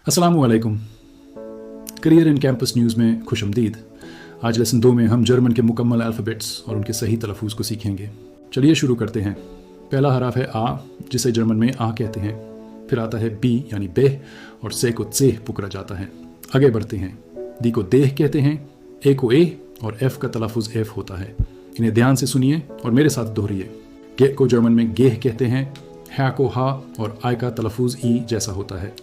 अस्सलामुअलैकुम। Career in campus news में खुशमदीद। आज लेसन 2 में हम जर्मन के मुकम्मल अल्फ़ाबेट्स और उनके सही तलफ़ुज़ को सीखेंगे। चलिए शुरू करते हैं। पहला हरफ है आ, जिसे जर्मन में आ कहते हैं। फिर आता है बी यानी बेह, और से को त्सेह पुकरा जाता है। आगे बढ़ते हैं। दी को देह कहते हैं, ए को ए और एफ का तलफ़ुज़ एफ होता है। इन्हें ध्यान से सुनिए और मेरे साथ दोहरिए। गे को जर्मन में गेह कहते हैं, है को हा और आई का तलफ़ुज़ ई जैसा होता है।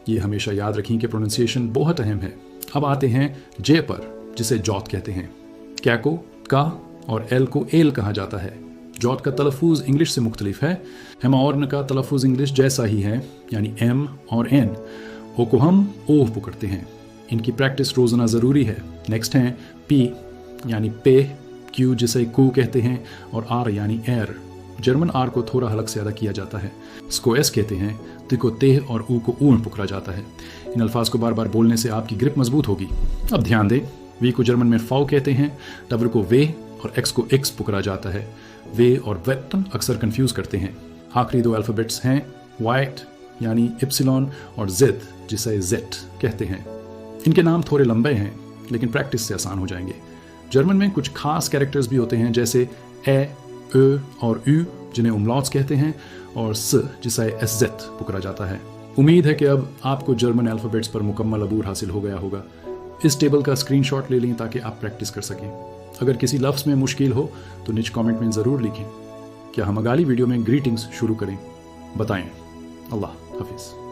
ये हमेशा याद रखें कि प्रोनाउंसिएशन बहुत अहम है। अब आते हैं जे पर, जिसे जॉत कहते हैं। क्या को का और एल को एल कहा जाता है। जॉत का तलफ़ुज़ इंग्लिश से मुख्तलिफ है। हेमाओर्न का तलफ़ुज़ इंग्लिश जैसा ही है, यानी एम और एन। ओ को हम ओह पकड़ते हैं। इनकी प्रैक्टिस रोज़ाना ज़रूरी है। नेक्स्ट हैं पी यानी पे, क्यू जिसे कू कहते हैं, और आर यानी एर। जर्मन आर को थोड़ा हलक से अदा किया जाता है। इसको एस कहते हैं। ती को तेह और ऊ को ऊन पुकरा जाता है। इन अल्फाज को बार बार बोलने से आपकी ग्रिप मजबूत होगी। अब ध्यान दें, वी को जर्मन में फाउ कहते हैं, डब्ल्यू को वे और एक्स को एक्स पुकरा जाता है। वे और वेटन अक्सर कंफ्यूज करते हैं। आखिरी 2 अल्फ़ाबेट्स हैं वाइट यानी इप्सिलॉन और जेड जिसे जेट कहते हैं। इनके नाम थोड़े लंबे हैं लेकिन प्रैक्टिस से आसान हो जाएंगे। जर्मन में कुछ खास कैरेक्टर्स भी होते हैं, जैसे ए, ö और ü जिन्हें उमलॉट्स कहते हैं, और स जिसे एस जेड पुकरा जाता है। उम्मीद है कि अब आपको जर्मन अल्फ़ाबेट्स पर मुकम्मल अबूर हासिल हो गया होगा। इस टेबल का स्क्रीनशॉट ले लें ताकि आप प्रैक्टिस कर सकें। अगर किसी लफ्ज़ में मुश्किल हो तो नीचे कमेंट में ज़रूर लिखें। क्या हम अगली वीडियो में ग्रीटिंग्स शुरू करें? बताएं। अल्लाह हाफिज़।